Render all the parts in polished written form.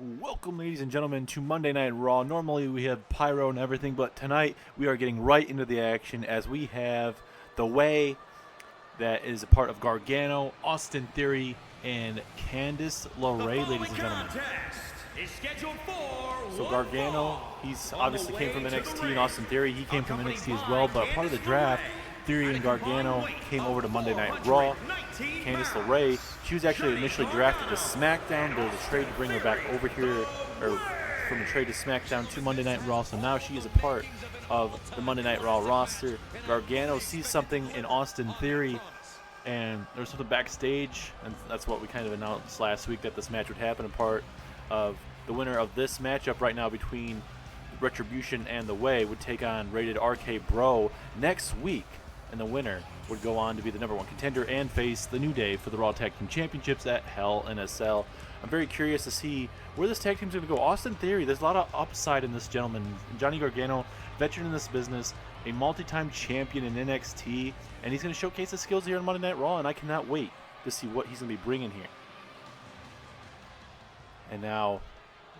Welcome, ladies and gentlemen, to Monday Night Raw. Normally we have pyro and everything, but tonight we are getting right into the action as we have The Way, that is a part of Gargano, Austin Theory, and Candice LeRae, ladies and gentlemen. So Gargano, he's obviously came from NXT, and Austin Theory, he came from NXT as well, but part of the draft, Theory and Gargano came over to Monday Night Raw. Candice LeRae, she was actually initially drafted to SmackDown. There was a trade to bring her back over here, or from a trade to SmackDown to Monday Night Raw. So now she is a part of the Monday Night Raw roster. Gargano sees something in Austin Theory, and there was something backstage, and that's what we kind of announced last week, that this match would happen. A part of the winner of this matchup right now between Retribution and The Way would take on Rated RK Bro next week, and the winner would go on to be the #1 contender and face the New Day for the Raw Tag Team Championships at Hell in a Cell. I'm very curious to see where this tag team's going to go. Austin Theory, there's a lot of upside in this gentleman. Johnny Gargano, veteran in this business, a multi-time champion in NXT, and he's going to showcase his skills here on Monday Night Raw, and I cannot wait to see what he's going to be bringing here. And now,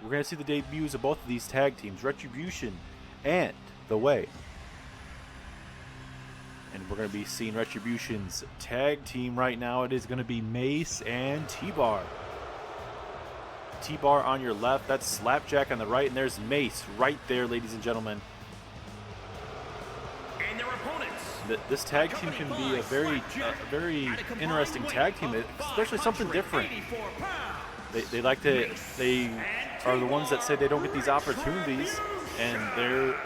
we're going to see the debuts of both of these tag teams, Retribution and The Way. And we're going to be seeing Retribution's tag team right now. It is going to be Mace and T-Bar. T-Bar on your left, that's Slapjack on the right, and there's Mace right there, ladies and gentlemen. And their opponents. This tag team can be a very interesting tag team, especially something different. They are the ones that say they don't get these opportunities, and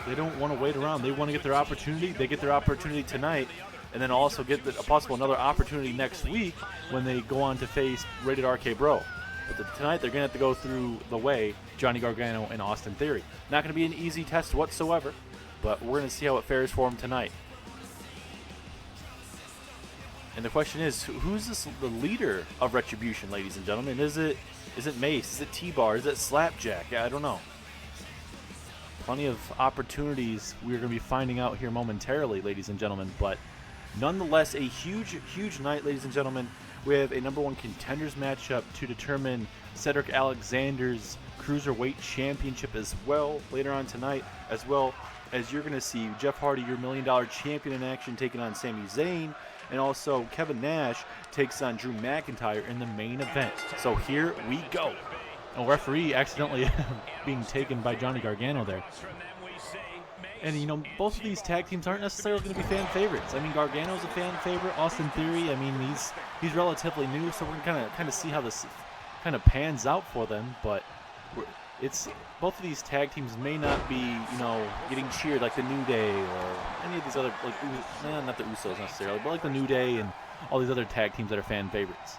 they don't want to wait around. They want to get their opportunity. They get their opportunity tonight, and then also get a possible another opportunity next week when they go on to face Rated RK Bro. But tonight they're going to have to go through The Way, Johnny Gargano, and Austin Theory. Not going to be an easy test whatsoever, but we're going to see how it fares for them tonight. And the question is, who's the leader of Retribution, ladies and gentlemen? Is it Mace? Is it T-Bar? Is it Slapjack? I don't know. Plenty of opportunities we're going to be finding out here momentarily, ladies and gentlemen. But nonetheless, a huge, huge night, ladies and gentlemen. We have a #1 contenders matchup to determine Cedric Alexander's Cruiserweight Championship as well later on tonight, as well as you're going to see Jeff Hardy, your $1 Million Champion, in action, taking on Sami Zayn. And also Kevin Nash takes on Drew McIntyre in the main event. So here we go. A referee accidentally being taken by Johnny Gargano there. And, you know, both of these tag teams aren't necessarily going to be fan favorites. I mean, Gargano's a fan favorite. Austin Theory, I mean, he's relatively new, so we're going to kind of see how this kind of pans out for them. But it's both of these tag teams may not be, you know, getting cheered like the New Day or any of these other, like, not the Usos necessarily, but like the New Day and all these other tag teams that are fan favorites.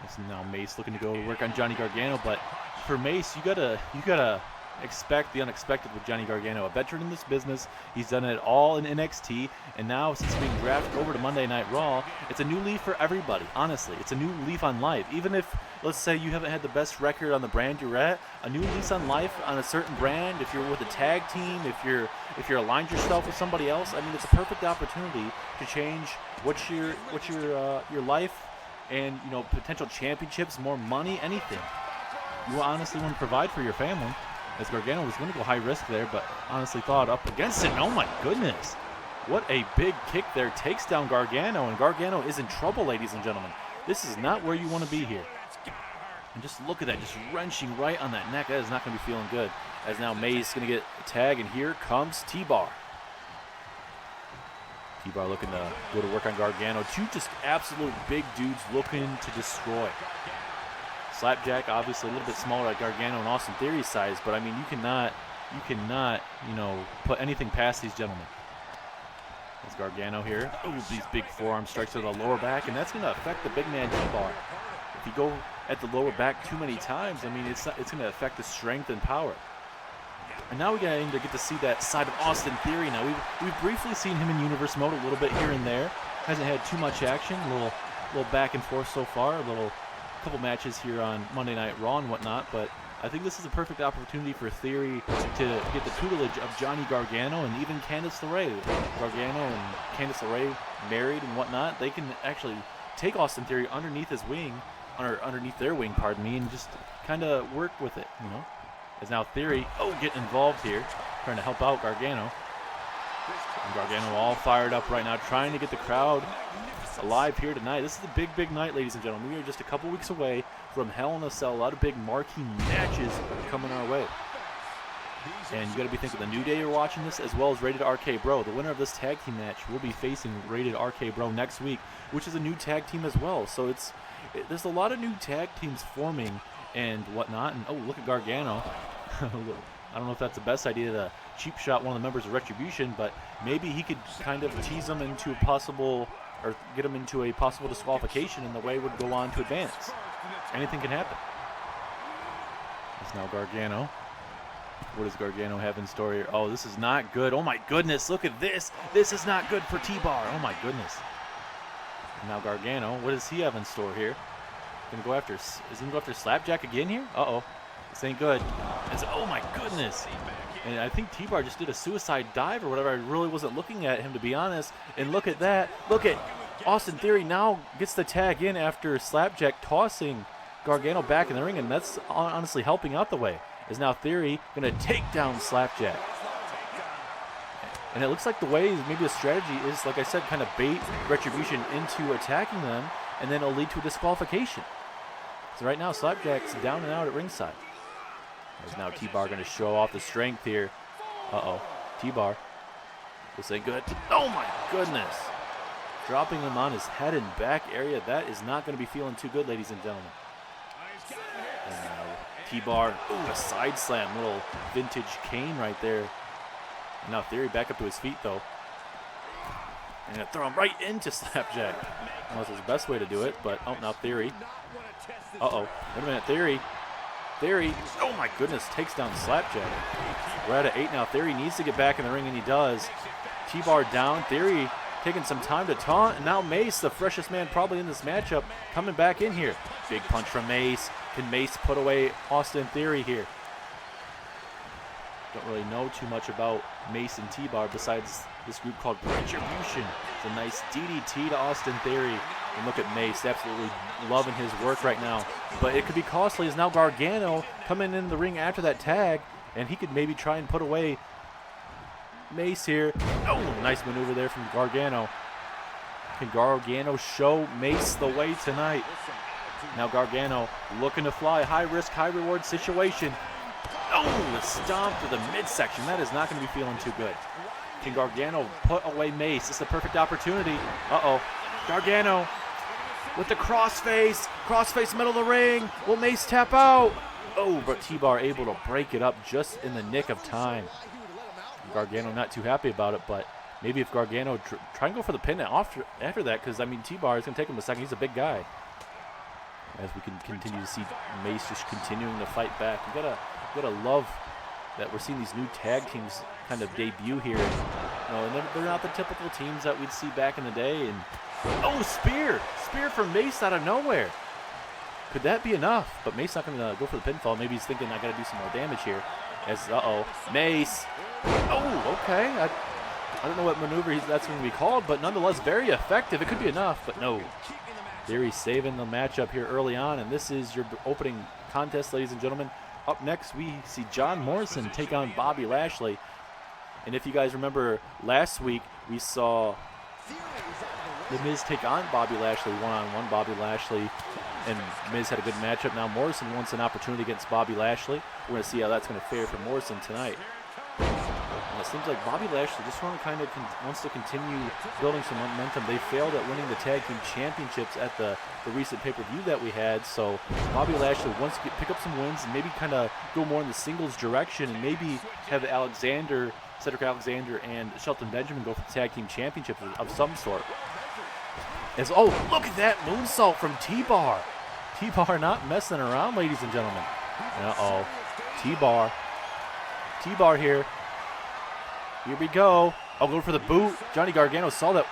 It's now Mace looking to go work on Johnny Gargano, but for Mace, you gotta expect the unexpected with Johnny Gargano, a veteran in this business. He's done it all in NXT, and now since being drafted over to Monday Night Raw, it's a new leaf for everybody. Honestly, it's a new leaf on life. Even if, let's say, you haven't had the best record on the brand you're at, a new lease on life on a certain brand. If you're with a tag team, if you're aligned yourself with somebody else, I mean, it's a perfect opportunity to change what's your life, and, you know, potential championships, more money, anything. You honestly want to provide for your family. As Gargano was going to go high risk there, but honestly thought up against it. Oh my goodness. What a big kick there. Takes down Gargano, and Gargano is in trouble, ladies and gentlemen. This is not where you want to be here. And just look at that, just wrenching right on that neck. That is not going to be feeling good. As now Mace is going to get a tag, and here comes T-Bar. T-Bar looking to go to work on Gargano. Two just absolute big dudes looking to destroy. Slapjack, obviously a little bit smaller at Gargano and Austin Theory's size, but I mean, you cannot, you know, put anything past these gentlemen. There's Gargano here. Oh, these big forearm strikes to the lower back, and that's going to affect the big man T-Bar. If you go at the lower back too many times, I mean, it's going to affect the strength and power. And now we're going to get to see that side of Austin Theory. Now we've briefly seen him in universe mode a little bit here and there. Hasn't had too much action, a little back and forth so far, couple matches here on Monday Night Raw and whatnot, but I think this is a perfect opportunity for Theory to get the tutelage of Johnny Gargano and even Candice LeRae. Gargano and Candice LeRae married and whatnot. They can actually take Austin Theory underneath his wing, or underneath their wing, pardon me, and just kind of work with it, you know. As now Theory, getting involved here, trying to help out Gargano. And Gargano all fired up right now, trying to get the crowd alive here tonight. This is a big, big night, ladies and gentlemen. We are just a couple weeks away from Hell in a Cell. A lot of big marquee matches coming our way. And you got to be thinking the New Day are watching this, as well as Rated RK Bro. The winner of this tag team match will be facing Rated RK Bro next week, which is a new tag team as well. So there's a lot of new tag teams forming and whatnot. And look at Gargano. I don't know if that's the best idea to cheap shot one of the members of Retribution, but maybe he could kind of tease them into a possible, or get them into a possible disqualification, and the way would go on to advance. Anything can happen. It's now Gargano. What does Gargano have in store here? Oh, this is not good. Oh my goodness, look at this. This is not good for T-Bar. Oh my goodness. And now Gargano, what does he have in store here? Is he gonna go after Slapjack again here? Uh-oh. This ain't good. Oh my goodness. And I think T-Bar just did a suicide dive or whatever. I really wasn't looking at him, to be honest. And look at that. Look at Austin Theory now gets the tag in after Slapjack tossing Gargano back in the ring, and that's honestly helping out the way. Is now Theory going to take down Slapjack. And it looks like the way, maybe the strategy is, like I said, kind of bait Retribution into attacking them, and then it'll lead to a disqualification. So right now, Slapjack's down and out at ringside. Is now T-Bar going to show off the strength here. Uh-oh. T-Bar. This ain't good. Oh my goodness. Dropping him on his head and back area. That is not going to be feeling too good, ladies and gentlemen. And now T-Bar. Ooh, a side slam. Little vintage cane right there. And now Theory back up to his feet, though. And going to throw him right into Slapjack. Unless it's the best way to do it, but now Theory. Uh-oh. Wait a minute, Theory. Theory, oh my goodness, takes down Slapjack. We're at an 8 now. Theory needs to get back in the ring, and he does. T-Bar down. Theory taking some time to taunt. And now Mace, the freshest man probably in this matchup, coming back in here. Big punch from Mace. Can Mace put away Austin Theory here? Don't really know too much about Mace and T-Bar besides this group called Retribution. It's a nice DDT to Austin Theory. And look at Mace, absolutely loving his work right now. But it could be costly, as now Gargano coming in the ring after that tag, and he could maybe try and put away Mace here. Oh, nice maneuver there from Gargano. Can Gargano show Mace the way tonight? Now Gargano looking to fly. High risk, high reward situation. Oh, the stomp to the midsection. That is not going to be feeling too good. Can Gargano put away Mace? This is a perfect opportunity. Uh-oh. Gargano with the crossface. Crossface middle of the ring. Will Mace tap out? Oh, but T-Bar able to break it up just in the nick of time. Gargano not too happy about it, but maybe if Gargano try and go for the pin after that, because, I mean, T-Bar is going to take him a second. He's a big guy. As we can continue to see Mace just continuing to fight back. You gotta love that we're seeing these new tag teams kind of debut here. You know, and they're not the typical teams that we'd see back in the day. And oh, spear from Mace out of nowhere. Could that be enough? But Mace not going to go for the pinfall. Maybe he's thinking I got to do some more damage here. As Mace. Oh, okay. I don't know what maneuver that's going to be called, but nonetheless very effective. It could be enough, but no. Theory saving the matchup here early on, and this is your opening contest, ladies and gentlemen. Up next, we see John Morrison take on Bobby Lashley. And if you guys remember last week, we saw The Miz take on Bobby Lashley one-on-one. Bobby Lashley and Miz had a good matchup. Now Morrison wants an opportunity against Bobby Lashley. We're going to see how that's going to fare for Morrison tonight. And it seems like Bobby Lashley just wants to continue building some momentum. They failed at winning the tag team championships at the recent pay-per-view that we had. So Bobby Lashley wants to pick up some wins and maybe kind of go more in the singles direction, and maybe have Cedric Alexander and Shelton Benjamin go for the tag team championships of some sort. Look at that moonsault from T-Bar. T-Bar not messing around, ladies and gentlemen. Uh-oh. T-Bar here. Here we go. Going for the boot. Johnny Gargano saw that.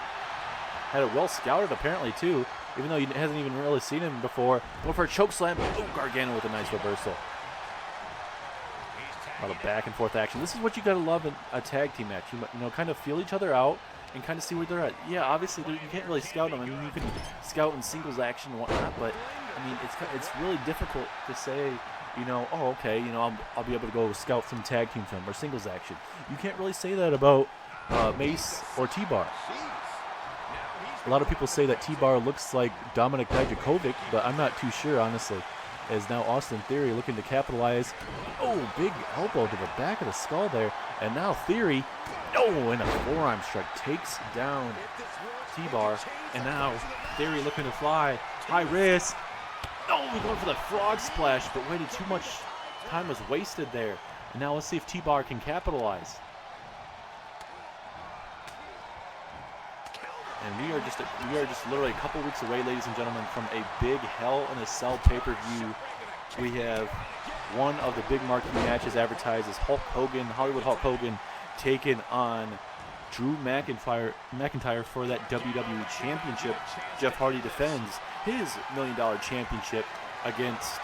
Had it well scouted, apparently, too. Even though he hasn't even really seen him before. Going for a choke slam. Oh, Gargano with a nice reversal. A lot of back and forth action. This is what you got to love in a tag team match. You know, kind of feel each other out and kind of see where they're at. Yeah, obviously, you can't really scout them. I mean, you can scout in singles action and whatnot, but, I mean, it's really difficult to say oh, okay, I'll be able to go scout some tag team film or singles action. You can't really say that about Mace or T-Bar. A lot of people say that T-Bar looks like Dominik Dijakovic, but I'm not too sure, honestly. As now Austin Theory looking to capitalize. Oh, big elbow to the back of the skull there. And now Theory, and a forearm strike takes down T-Bar. And now Theory looking to fly. High risk. We're going for the frog splash, but waited too much time was wasted there. And now let's see if T-Bar can capitalize. And we are just literally a couple weeks away, ladies and gentlemen, from a big Hell in a Cell pay-per-view. We have one of the big marquee matches advertised as Hollywood Hulk Hogan, taking on Drew McIntyre for that WWE Championship. Jeff Hardy defends his $1 Million Championship against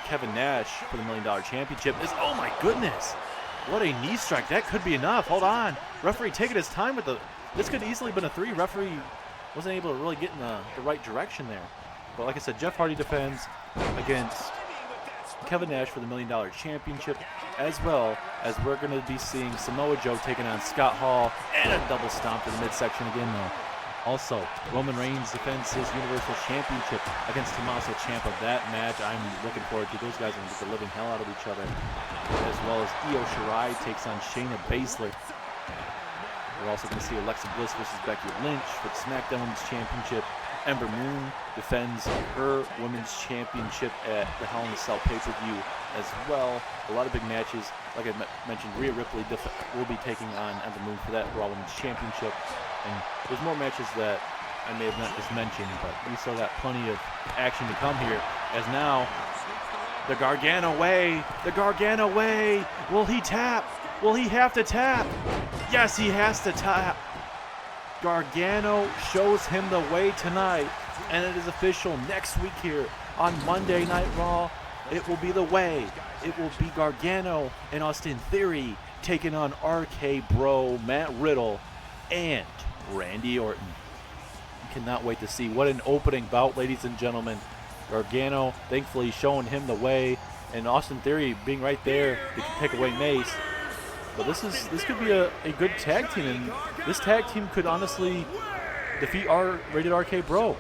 Kevin Nash for the $1 Million Championship. Oh my goodness, what a knee strike. That could be enough. Hold on. Referee taking his time with this could easily have been a 3. Referee wasn't able to really get in the right direction there. But like I said, Jeff Hardy defends against Kevin Nash for the $1 Million Championship, as well as we're going to be seeing Samoa Joe taking on Scott Hall, and a double stomp to the midsection again, though. Also, Roman Reigns defends his Universal Championship against Tommaso Ciampa. That match I'm looking forward to. Those guys are going to get the living hell out of each other. As well as Io Shirai takes on Shayna Baszler. We're also going to see Alexa Bliss versus Becky Lynch for the SmackDown Women's Championship. Ember Moon defends her Women's Championship at the Hell in a Cell pay-per-view as well. A lot of big matches. Like I mentioned, Rhea Ripley will be taking on Ember Moon for that Raw Women's Championship. And there's more matches that I may have not just mentioned, but we still got plenty of action to come here. As now, the Gargano way. The Gargano way. Will he tap? Will he have to tap? Yes, he has to tap. Gargano shows him the way tonight, and it is official. Next week here on Monday Night Raw, it will be the way. It will be Gargano and Austin Theory taking on RK Bro, Matt Riddle, and Randy Orton. Cannot wait to see what an opening bout, ladies and gentlemen. Gargano thankfully showing him the way, and Austin Theory being right there to take away Mace. But this could be a good tag team, and this tag team could honestly defeat our rated RK Bro.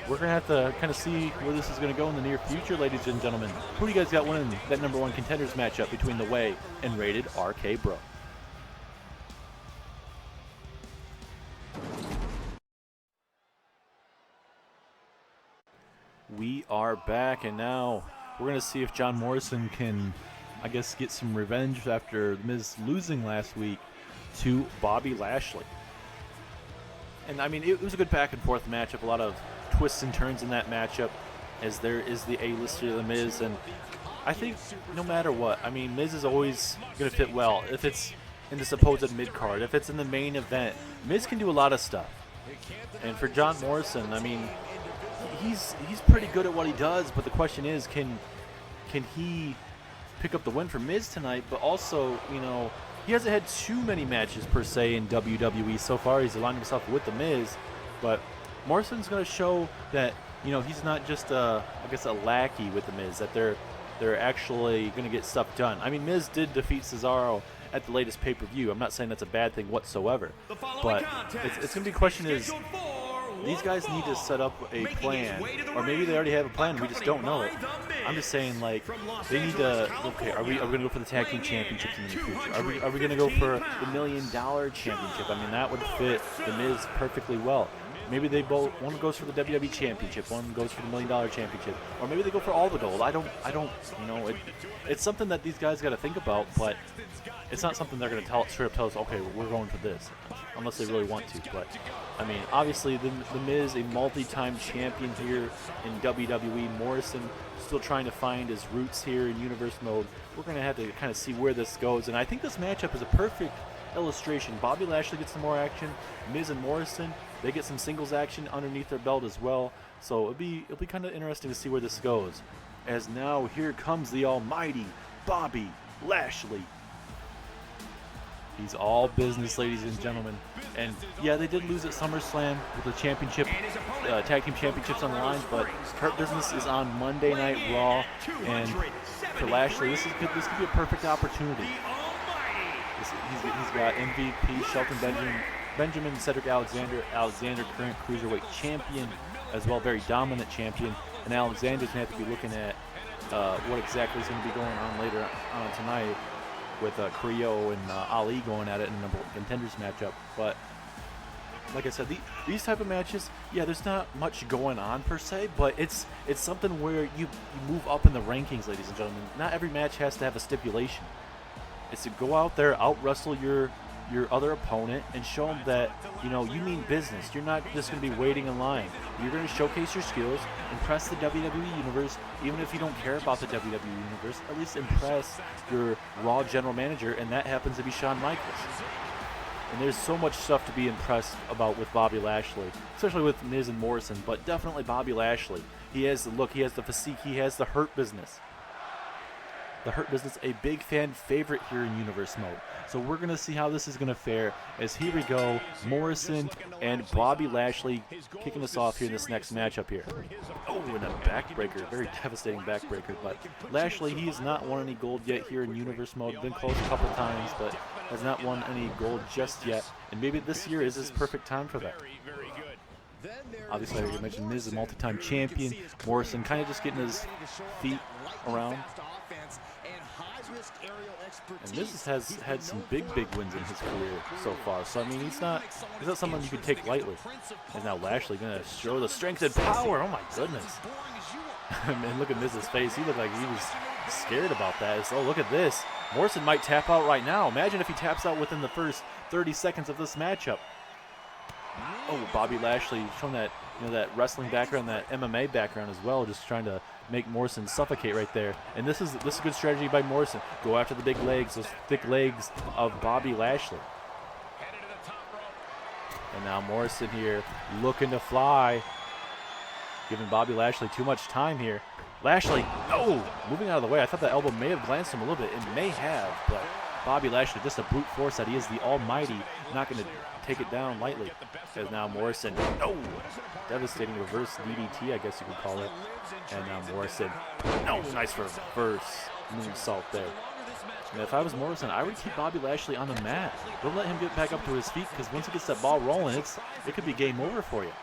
We're going to have to kind of see where this is going to go in the near future, ladies and gentlemen. Who do you guys got winning that #1 contenders matchup between The Way and rated RK Bro? We are back, and now we're going to see if John Morrison can, I guess, get some revenge after The Miz losing last week to Bobby Lashley. And I mean, it was a good back and forth matchup, a lot of twists and turns in that matchup, as there is the A-lister of The Miz. And I think no matter what, I mean, Miz is always going to fit well. If it's in the supposed mid-card, if it's in the main event, Miz can do a lot of stuff. And for John Morrison, I mean, he's pretty good at what he does, but the question is, can he pick up the win for Miz tonight? But also, he hasn't had too many matches per se in WWE so far. He's aligned himself with the Miz, but Morrison's going to show that he's not just a lackey with the Miz, that they're actually going to get stuff done. I mean, Miz did defeat Cesaro at the latest pay-per-view. I'm not saying that's a bad thing whatsoever, but it's going to be a question is, these guys need to set up a plan, or maybe they already have a plan, we just don't know it. I'm just saying, like, they need to, okay, are we going to go for the tag team championships in the near future? Are we going to go for the $1 Million Championship? I mean, that would fit The Miz perfectly well. Maybe they both, one goes for the WWE Championship, one goes for the $1 Million Championship, or maybe they go for all the gold. I don't, it's something that these guys got to think about, but it's not something they're going to straight up tell us, okay, we're going for this, unless they really want to. But I mean, obviously, the Miz, a multi-time champion here in WWE. Morrison still trying to find his roots here in Universe Mode. We're going to have to kind of see where this goes, and I think this matchup is a perfect illustration. Bobby Lashley gets some more action. Miz and Morrison, they get some singles action underneath their belt as well. So it'll be kind of interesting to see where this goes. As now here comes the almighty Bobby Lashley. He's all business, ladies and gentlemen. And yeah, they did lose at SummerSlam with the championship, tag team championships on the line, but Hurt Business is on Monday Night Raw, and for Lashley, this could be a perfect opportunity. He's got MVP Shelton Benjamin, Cedric Alexander, current cruiserweight champion, as well, very dominant champion, and Alexander's gonna have to be looking at what exactly is going to be going on later on tonight with Creo and Ali going at it in a number one contenders matchup. But like I said, these type of matches, yeah, there's not much going on per se, but it's something where you move up in the rankings, ladies and gentlemen. Not every match has to have a stipulation. It's to go out there, out wrestle your other opponent, and show them that you mean business. You're not just going to be waiting in line. You're going to showcase your skills, impress the WWE Universe. Even if you don't care about the WWE Universe, at least impress your Raw general manager, and that happens to be Shawn Michaels. And there's so much stuff to be impressed about with Bobby Lashley, especially with Miz and Morrison, but definitely Bobby Lashley. He has the look, he has the physique, he has the Hurt Business. The Hurt Business, a big fan favorite here in Universe mode. So we're going to see how this is going to fare as here we go, Morrison and Bobby Lashley kicking us off here in this next matchup here. Oh, and a backbreaker, very devastating backbreaker. But Lashley, he has not won any gold yet here in Universe mode. Been close a couple times, but has not won any gold just yet. And maybe this year is his perfect time for that. Obviously, like I mentioned, Miz is a multi-time champion. Morrison kind of just getting his feet around. And Miz has had some big wins in his career so far. So I mean, he's not someone you could take lightly. And now Lashley gonna show the strength and power. Oh my goodness! And look at Miz's face. He looked like he was scared about that. So look at this. Morrison might tap out right now. Imagine if he taps out within the first 30 seconds of this matchup. Oh, Bobby Lashley showing that that wrestling background, that MMA background as well, just trying to make Morrison suffocate right there. And this is a good strategy by Morrison. Go after the big legs, those thick legs of Bobby Lashley. And now Morrison here looking to fly, giving Bobby Lashley too much time here. Lashley, no, moving out of the way. I thought that elbow may have glanced him a little bit. It may have, but Bobby Lashley, just a brute force that he is, the almighty, not going to take it down lightly. As now Morrison, no, devastating reverse DDT, I guess you could call it. And now Morrison, no, nice reverse moonsault there. And if I was Morrison, I would keep Bobby Lashley on the mat. Don't let him get back up to his feet, because once he gets that ball rolling, it could be game over for you.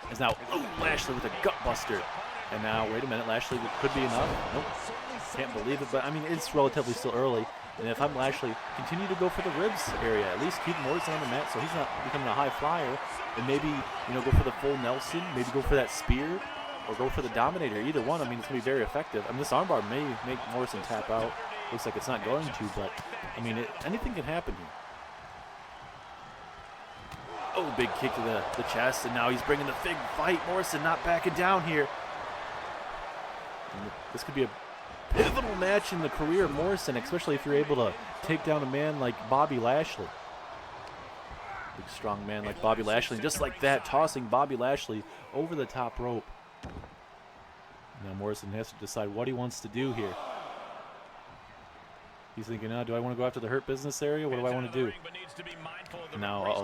As now, oh, Lashley with a gut buster. And now, wait a minute, Lashley could be enough. Nope, can't believe it, but I mean, it's relatively still early. And if I'm Lashley, continue to go for the ribs area. At least keep Morrison on the mat so he's not becoming a high flyer. And maybe, go for the full Nelson, maybe go for that spear, or go for the Dominator. Either one, I mean, it's going to be very effective. I mean, this armbar may make Morrison tap out. Looks like it's not going to, but, I mean, anything can happen here. Oh, big kick to the chest, and now he's bringing the big fight. Morrison not backing down here. And this could be a pivotal match in the career of Morrison, especially if you're able to take down a man like Bobby Lashley. Big strong man like Bobby Lashley, just like that, tossing Bobby Lashley over the top rope. Now Morrison has to decide what he wants to do here. He's thinking, do I want to go after the Hurt Business area? What do I want to do? Now,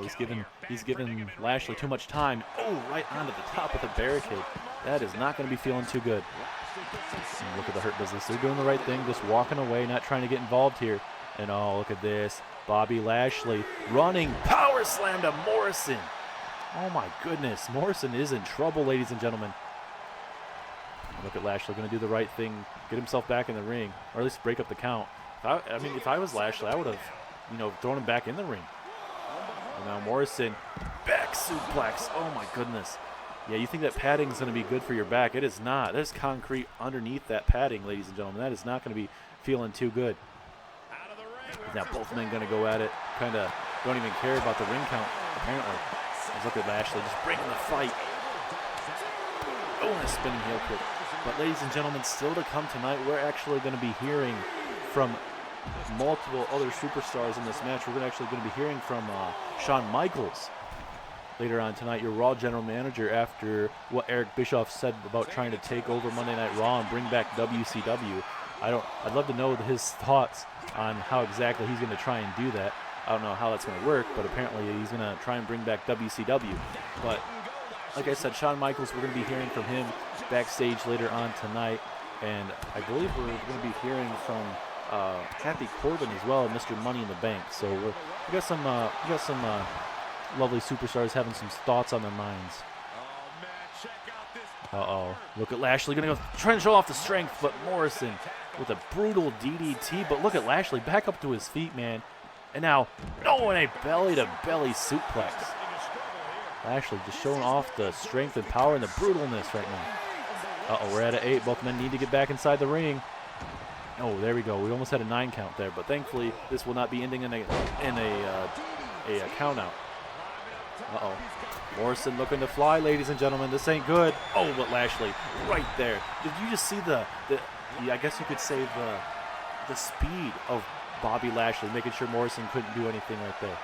he's giving Lashley too much time. Oh, right onto the top of the barricade. That is not going to be feeling too good. And look at the Hurt Business. They're doing the right thing, just walking away, not trying to get involved here. And oh, look at this. Bobby Lashley running power slam to Morrison. Oh my goodness. Morrison is in trouble, ladies and gentlemen. Look at Lashley going to do the right thing, get himself back in the ring, or at least break up the count. If I was Lashley, I would have, thrown him back in the ring. And now Morrison, back suplex. Oh my goodness. Yeah, you think that padding is going to be good for your back. It is not. There's concrete underneath that padding, ladies and gentlemen. That is not going to be feeling too good. Now both men going to go at it. Kind of don't even care about the ring count, apparently. Let's look at Lashley just breaking the fight. Oh, and a spinning heel kick. But ladies and gentlemen, still to come tonight, we're actually going to be hearing from multiple other superstars in this match. We're actually going to be hearing from Shawn Michaels later on tonight, your Raw general manager, after what Eric Bischoff said about trying to take over Monday Night Raw and bring back WCW. I'd love to know his thoughts on how exactly he's going to try and do that. I don't know how that's going to work, but apparently he's going to try and bring back WCW. But like I said, Shawn Michaels, we're going to be hearing from him backstage later on tonight. And I believe we're going to be hearing from Happy Corbin as well, Mr. Money in the Bank. So we got some lovely superstars having some thoughts on their minds. Uh-oh. Look at Lashley going to go trying to show off the strength, but Morrison with a brutal DDT. But look at Lashley back up to his feet, man. And now, and a belly-to-belly suplex. Lashley just showing off the strength and power and the brutalness right now. Uh-oh, we're at an 8. Both men need to get back inside the ring. Oh, there we go. We almost had a 9 count there, but thankfully this will not be ending in a count out. Uh-oh. Morrison looking to fly, ladies and gentlemen. This ain't good. Oh, but Lashley right there. Did you just see I guess you could say the speed of Bobby Lashley, making sure Morrison couldn't do anything right there.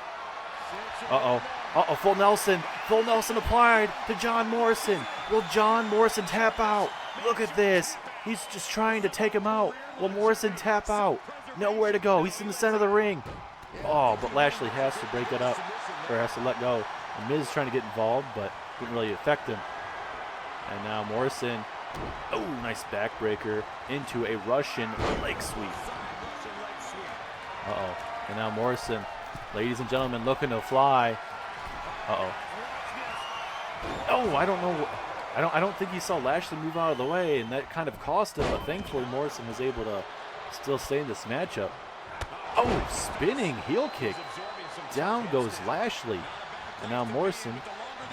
Uh-oh, full Nelson. Full Nelson applied to John Morrison. Will John Morrison tap out? Look at this. He's just trying to take him out. Will Morrison tap out? Nowhere to go. He's in the center of the ring. Oh, but Lashley has to break it up, or has to let go. And Miz trying to get involved, but didn't really affect him. And now Morrison, nice backbreaker into a Russian leg sweep. Uh-oh. And now Morrison, ladies and gentlemen, looking to fly. Uh-oh. Oh, I don't know. I don't think he saw Lashley move out of the way, and that kind of cost him, but thankfully Morrison was able to still stay in this matchup. Oh, spinning heel kick. Down goes Lashley. And now Morrison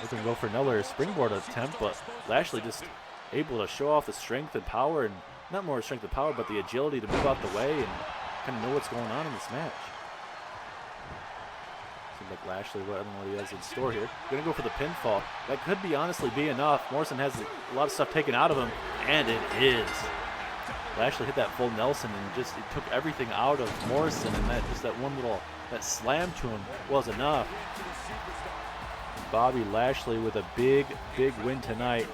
looking to go for another springboard attempt, but Lashley just able to show off the strength and power, and not more strength and power, but the agility to move out the way and kind of know what's going on in this match. Seems like Lashley, I don't know what he has in store here. Gonna go for the pinfall. That could be honestly be enough. Morrison has a lot of stuff taken out of him, and it is. Lashley hit that full Nelson and just it took everything out of Morrison, and that slam to him was enough. Bobby Lashley with a big win tonight,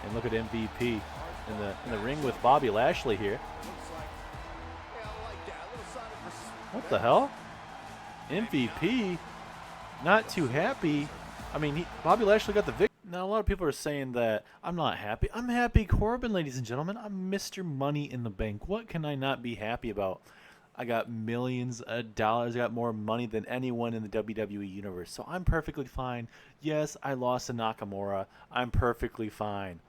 and look at MVP in the ring with Bobby Lashley here. What the hell? MVP not too happy. I mean, Bobby Lashley got the victory. Now, a lot of people are saying that I'm not happy. I'm Happy Corbin, ladies and gentlemen. I'm Mr. Money in the Bank. What can I not be happy about? I got millions of dollars. I got more money than anyone in the WWE universe. So I'm perfectly fine. Yes, I lost to Nakamura. I'm perfectly fine.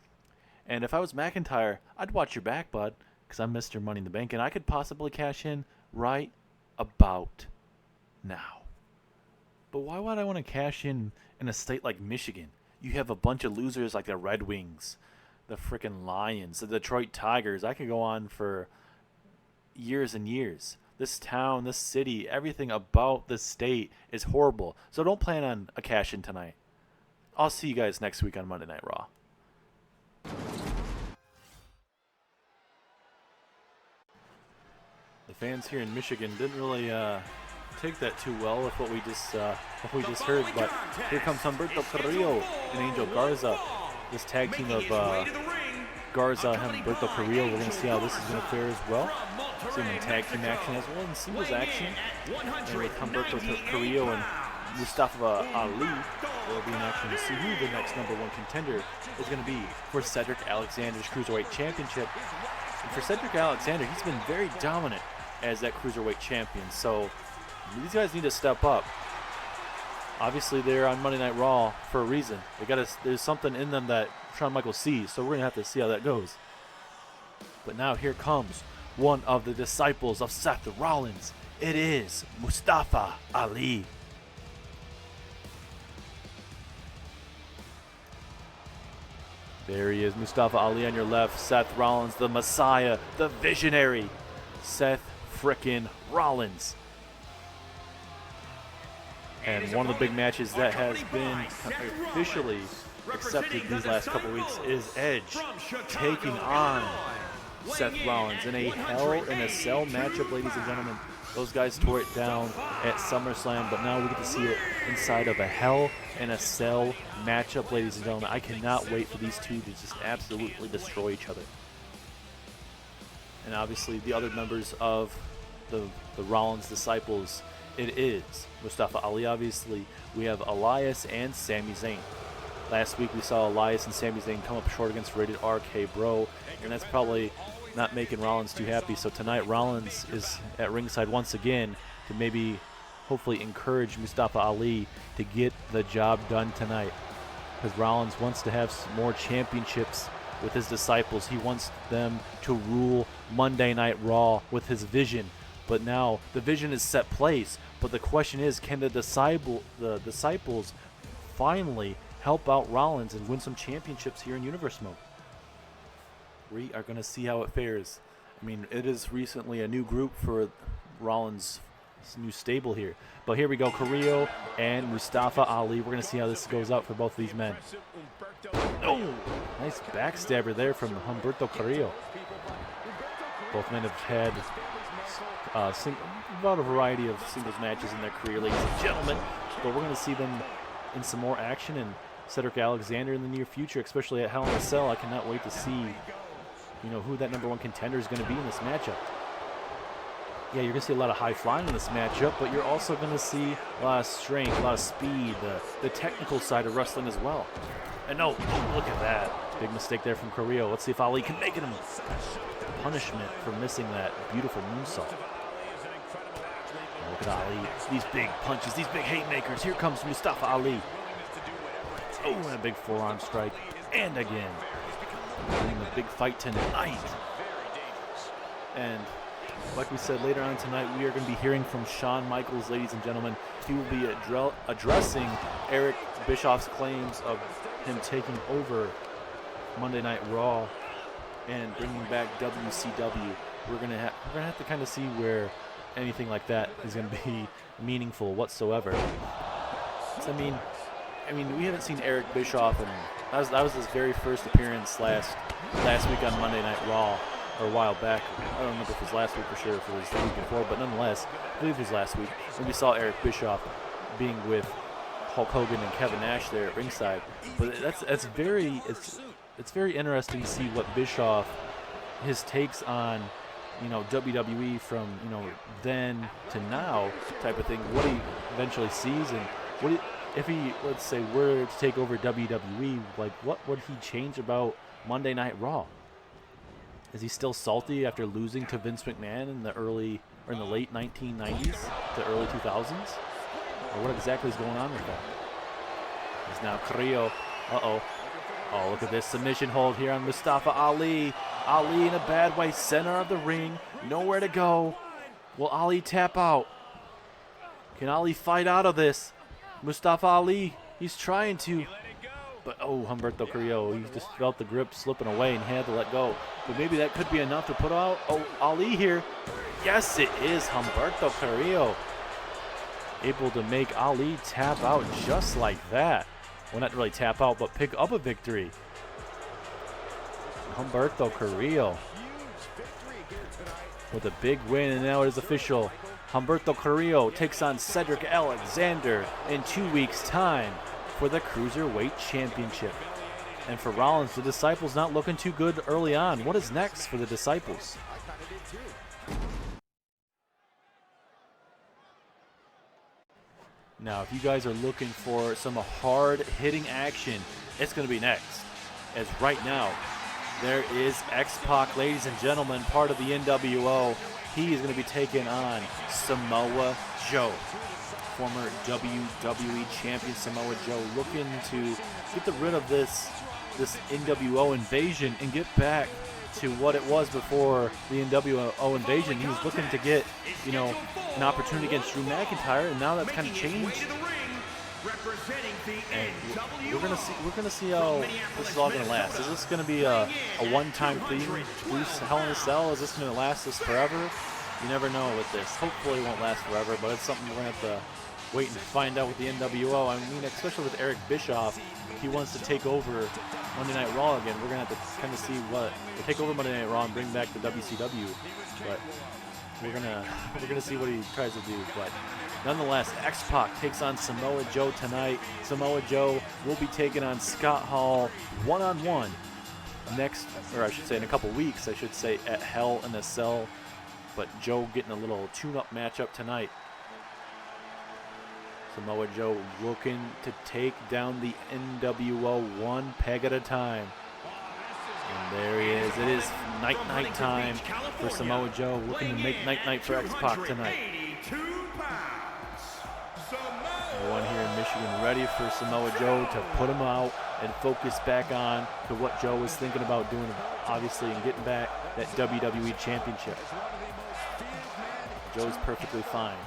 And if I was McIntyre, I'd watch your back, bud, because I'm Mr. Money in the Bank, and I could possibly cash in right about now. But why would I want to cash in a state like Michigan? You have a bunch of losers like the Red Wings, the freaking Lions, the Detroit Tigers. I could go on for years and years. This town, this city, everything about this state is horrible. So don't plan on a cash in tonight. I'll see you guys next week on Monday Night Raw. The fans here in Michigan didn't really take that too well with what we just heard, but here comes Humberto Carrillo and Angel Garza. This tag team of Garza and Humberto Carrillo. We're going to see how this is going to fare as well. See them in tag team action as well, in singles action. And with Humberto Carrillo and Mustafa Ali, will be in action to see who the next #1 contender is going to be for Cedric Alexander's Cruiserweight Championship. And for Cedric Alexander, he's been very dominant as that Cruiserweight champion. So these guys need to step up. Obviously, they're on Monday Night Raw for a reason. There's something in them that Shawn Michaels sees, so we're going to have to see how that goes. But now here comes one of the disciples of Seth Rollins. It is Mustafa Ali. There he is, Mustafa Ali on your left. Seth Rollins, the Messiah, the visionary. Seth frickin' Rollins. And one of the big matches that has been officially accepted these last couple weeks is Edge taking on Seth Rollins in a Hell in a Cell matchup, ladies and gentlemen. Those guys tore it down at SummerSlam, but now we get to see it inside of a Hell in a Cell matchup, ladies and gentlemen. I cannot wait for these two to just absolutely destroy each other. And obviously the other members of the Rollins disciples It is Mustafa Ali, obviously. We have Elias and Sami Zayn. Last week we saw Elias and Sami Zayn come up short against Rated RK Bro, and that's probably not making Rollins too happy. So tonight Rollins is at ringside once again to maybe hopefully encourage Mustafa Ali to get the job done tonight, because Rollins wants to have some more championships with his disciples. He wants them to rule Monday Night Raw with his vision. But now the vision is set place. But the question is, can the disciples finally help out Rollins and win some championships here in Universe Mode? We are going to see how it fares. I mean, it is recently a new group for Rollins' new stable here. But here we go, Carrillo and Mustafa Ali. We're going to see how this goes out for both of these men. Oh, nice backstabber there from Humberto Carrillo. Both men have had about a variety of singles matches in their career, ladies and gentlemen. But we're going to see them in some more action, and Cedric Alexander in the near future, especially at Hell in a Cell. I cannot wait to see, who that #1 contender is going to be in this matchup. Yeah, you're going to see a lot of high flying in this matchup, but you're also going to see a lot of strength, a lot of speed, the technical side of wrestling as well. And look at that. Big mistake there from Carrillo. Let's see if Ali can make it him. Punishment for missing that beautiful moonsault. Look at Ali. These big punches, these big haymakers. Here comes Mustafa Ali. Oh, and a big forearm strike. And again. A big fight tonight. And like we said, later on tonight, we are going to be hearing from Shawn Michaels, ladies and gentlemen. He will be addressing Eric Bischoff's claims of him taking over Monday Night Raw and bringing back WCW. We're gonna have to kind of see where anything like that is going to be meaningful whatsoever. So, I mean, we haven't seen Eric Bischoff, and that was his very first appearance last week on Monday Night Raw, or a while back. I don't remember if it was last week for sure, if it was the week before, but nonetheless, I believe it was last week when we saw Eric Bischoff being with Hulk Hogan and Kevin Nash there at ringside. But it's very interesting to see what Bischoff, his takes on WWE from then to now type of thing, what he eventually sees, and if he, let's say, were to take over WWE, like what would he change about Monday Night Raw? Is he still salty after losing to Vince McMahon in the late 1990s to early 2000s? Or what exactly is going on with that? It's now Carrillo. Oh, look at this submission hold here on Mustafa Ali. Ali in a bad way, center of the ring, nowhere to go. Will Ali tap out? Can Ali fight out of this? Mustafa Ali, he's trying to. But Humberto Carrillo, he just felt the grip slipping away and he had to let go. But maybe that could be enough to put out Ali here. Yes, it is Humberto Carrillo. Able to make Ali tap out just like that. Well, not really tap out, but pick up a victory. Humberto Carrillo with a big win, and now it is official. Humberto Carrillo takes on Cedric Alexander in 2 weeks' time for the Cruiserweight Championship. And for Rollins, the Disciples not looking too good early on. What is next for the Disciples? Now, if you guys are looking for some hard-hitting action, it's going to be next. As right now, there is XPac, ladies and gentlemen, part of the NWO. He is going to be taking on Samoa Joe. Former WWE Champion Samoa Joe, looking to get rid of this NWO invasion and get back to what it was before the NWO invasion. He was looking to get, an opportunity against Drew McIntyre, and now that's kind of changed. And we're gonna see how this is all gonna last. Is this gonna be a one-time thing through Hell in a Cell? Is this gonna last us forever? You never know with this. Hopefully it won't last forever, but it's something we're gonna have to wait and find out with the NWO. I mean, especially with Eric Bischoff, he wants to take over Monday Night Raw again. We're gonna have to kind of see take over Monday Night Raw and bring back the WCW. But we're gonna see what he tries to do. But nonetheless, XPac takes on Samoa Joe tonight. Samoa Joe will be taking on Scott Hall one-on-one next, or I should say in a couple weeks, I should say, at Hell in a Cell. But Joe getting a little tune-up matchup tonight. Samoa Joe looking to take down the NWO one peg at a time. And there he is. It is night-night time for Samoa Joe, looking to make night-night for XPac tonight. Everyone here in Michigan ready for Samoa Joe to put him out and focus back on to what Joe was thinking about doing, obviously, and getting back that WWE Championship. Joe's perfectly fine.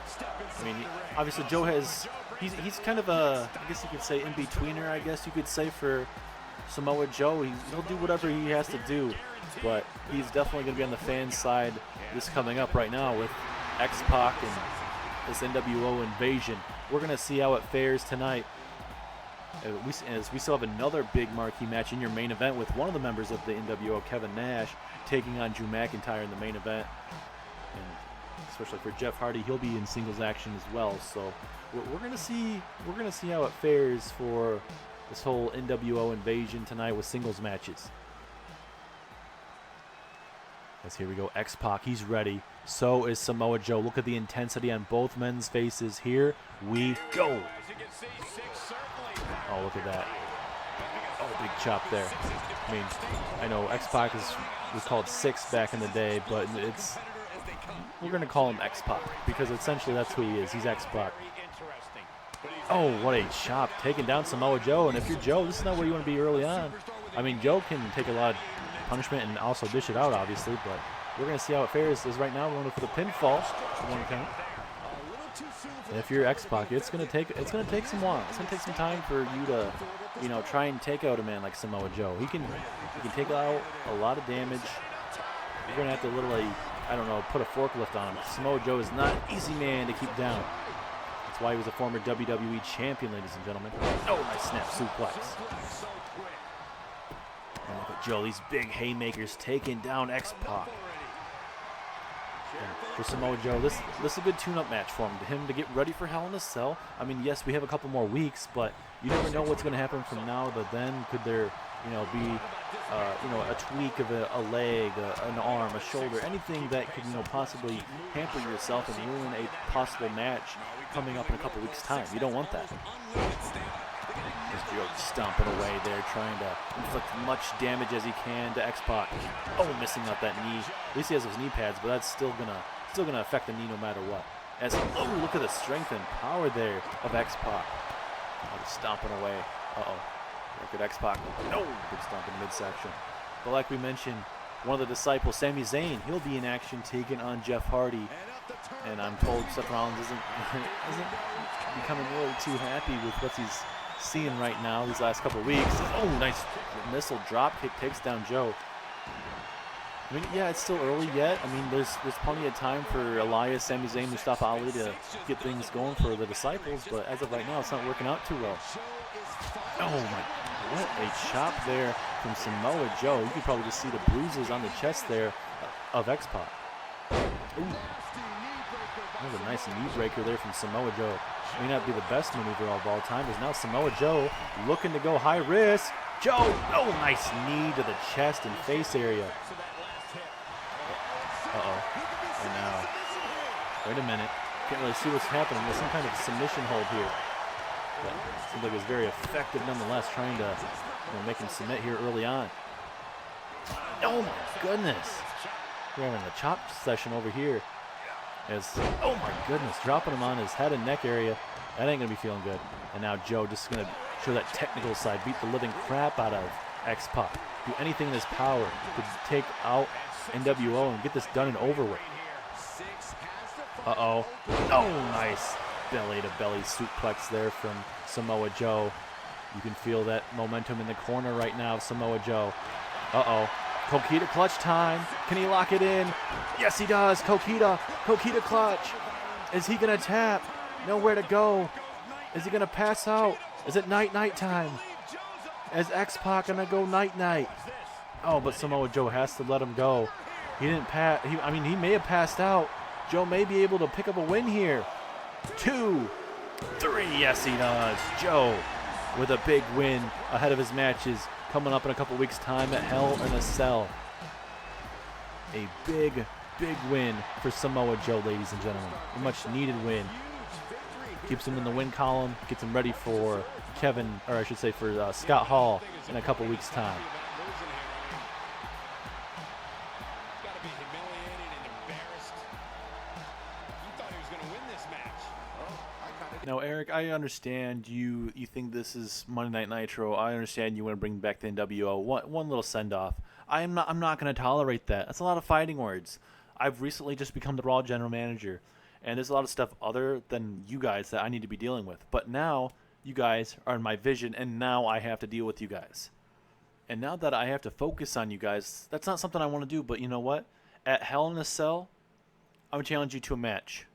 I mean, obviously Joe has, he's kind of a, I guess you could say, in-betweener, I guess you could say, for Samoa Joe. He'll do whatever he has to do, but he's definitely going to be on the fan side this coming up right now with XPac and this NWO invasion. We're going to see how it fares tonight. As we still have another big marquee match in your main event with one of the members of the NWO, Kevin Nash, taking on Drew McIntyre in the main event. And especially for Jeff Hardy, he'll be in singles action as well. So we're gonna see how it fares for this whole NWO invasion tonight with singles matches. As here we go, XPac, he's ready. So is Samoa Joe. Look at the intensity on both men's faces. Here we go. Oh, look at that. Oh, big chop there. I mean, I know XPac was called Six back in the day, but we're going to call him XPac because essentially that's who he is. He's XPac. Oh, what a chop. Taking down Samoa Joe. And if you're Joe, this is not where you want to be early on. I mean, Joe can take a lot of punishment and also dish it out, obviously, but we're going to see how it fares. As right now, we're going for the pinfall. One count. And if you're XPac, it's going to take some while. It's going to take some time for you to, try and take out a man like Samoa Joe. He can take out a lot of damage. You're going to have to literally, put a forklift on him. Samoa Joe is not an easy man to keep down. That's why he was a former WWE champion, ladies and gentlemen. Oh, nice snap suplex. And look at Joe, these big haymakers taking down XPac. For Samoa Joe, this is a good tune-up match for him to get ready for Hell in a Cell. I mean, yes, we have a couple more weeks, but you never know what's going to happen from now to then. Could there, be, a tweak of a leg, an arm, a shoulder, anything that could, possibly hamper yourself and ruin a possible match coming up in a couple weeks' time. You don't want that. Joe stomping away there, trying to inflict much damage as he can to XPac. Oh, missing out that knee. At least he has those knee pads, but that's still gonna affect the knee no matter what. Look at the strength and power there of XPac. Oh, just stomping away. Look at XPac. No, big stomp in the midsection. But like we mentioned, one of the disciples, Sami Zayn, he'll be in action taking on Jeff Hardy. And I'm told Seth Rollins isn't becoming really too happy with what he's seeing right now these last couple of weeks. Oh, nice missile drop kick, takes down Joe. I mean, yeah, it's still early yet. I mean, there's plenty of time for Elias, Sami Zayn, Mustafa Ali to get things going for the disciples, but as of right now, it's not working out too well. Oh my, what a chop there from Samoa Joe. You can probably just see the bruises on the chest there of XPac. Ooh. That was a nice knee breaker there from Samoa Joe. May not be the best maneuver of all time, but now Samoa Joe looking to go high risk. Joe, oh, nice knee to the chest and face area. And now, wait a minute. Can't really see what's happening. There's some kind of submission hold here. But it seems like it's very effective nonetheless, trying to make him submit here early on. Oh my goodness. We're having a chop session over here. Oh my goodness, dropping him on his head and neck area. That ain't gonna be feeling good. And now Joe just gonna show that technical side, beat the living crap out of XPac. Do anything in his power to take out NWO and get this done and over with. Oh, nice belly-to-belly suplex there from Samoa Joe. You can feel that momentum in the corner right now of Samoa Joe. Coquita clutch time. Can he lock it in? Yes, he does. Coquita clutch. Is he going to tap? Nowhere to go. Is he going to pass out? Is it night-night time? Is XPac going to go night-night? Oh, but Samoa Joe has to let him go. He didn't pass. He may have passed out. Joe may be able to pick up a win here. 2, 3. Yes, he does. Joe with a big win ahead of his matches coming up in a couple weeks' time at Hell in a Cell. A big win for Samoa Joe, ladies and gentlemen. A much-needed win. keeps him in the win column, gets him ready for Kevin, or I should say for Scott Hall in a couple weeks' time. Now, Eric, I understand you think this is Monday Night Nitro. I understand you want to bring back the NWO. One little send-off. I'm not going to tolerate that. That's a lot of fighting words. I've recently just become the Raw general manager, and there's a lot of stuff other than you guys that I need to be dealing with. But now you guys are in my vision, and now I have to deal with you guys. And now that I have to focus on you guys, that's not something I want to do. But you know what? At Hell in a Cell, I'm going to challenge you to a match.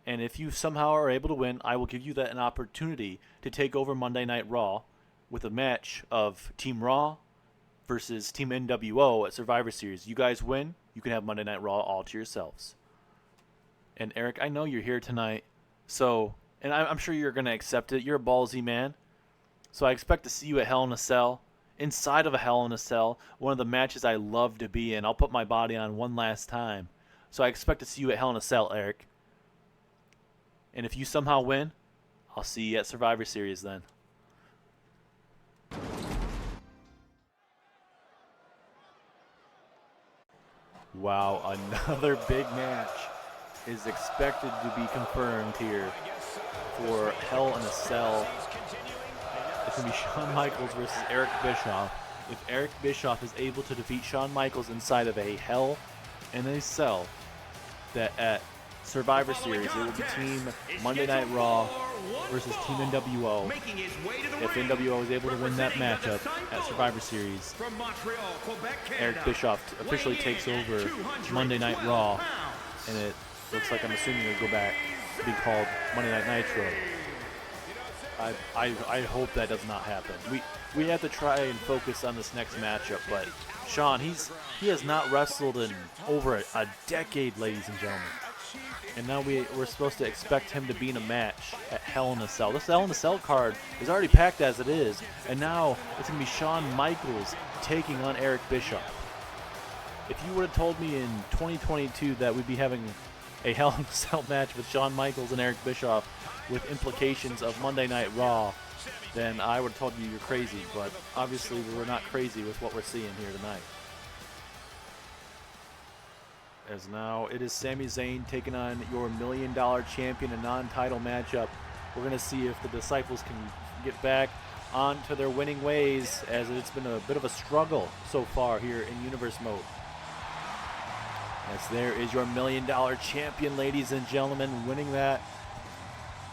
And if you somehow are able to win, I will give you an opportunity to take over Monday Night Raw with a match of Team Raw versus Team NWO at Survivor Series. You guys win, you can have Monday Night Raw all to yourselves. And Eric, I know you're here tonight, so, and I'm sure you're going to accept it. You're a ballsy man. So I expect to see you at Hell in a Cell. Inside of a Hell in a Cell, one of the matches I love to be in. I'll put my body on one last time. So I expect to see you at Hell in a Cell, Eric. And if you somehow win, I'll see you at Survivor Series then. Wow, another big match is expected to be confirmed here for Hell in a Cell. It's going to be Shawn Michaels versus Eric Bischoff. If Eric Bischoff is able to defeat Shawn Michaels inside of a Hell in a Cell, that at Survivor Series, it will be Team Monday Night Raw versus Team NWO. If NWO is able to win that matchup at Survivor Series, Eric Bischoff officially takes over Monday Night Raw, and it looks like, I'm assuming, it'll go back to be called Monday Night Nitro. I hope that does not happen. We have to try and focus on this next matchup, but Shawn, he has not wrestled in over a decade, ladies and gentlemen. And now we're supposed to expect him to be in a match at Hell in a Cell. This Hell in a Cell card is already packed as it is, and now it's going to be Shawn Michaels taking on Eric Bischoff. If you would have told me in 2022 that we'd be having a Hell in a Cell match with Shawn Michaels and Eric Bischoff with implications of Monday Night Raw, then I would have told you you're crazy. But obviously we're not crazy with what we're seeing here tonight. As now it is Sami Zayn taking on your $1 Million champion, a non-title matchup. We're going to see if the Disciples can get back onto their winning ways, as it's been a bit of a struggle so far here in Universe mode. As there is your $1 Million champion, ladies and gentlemen, winning that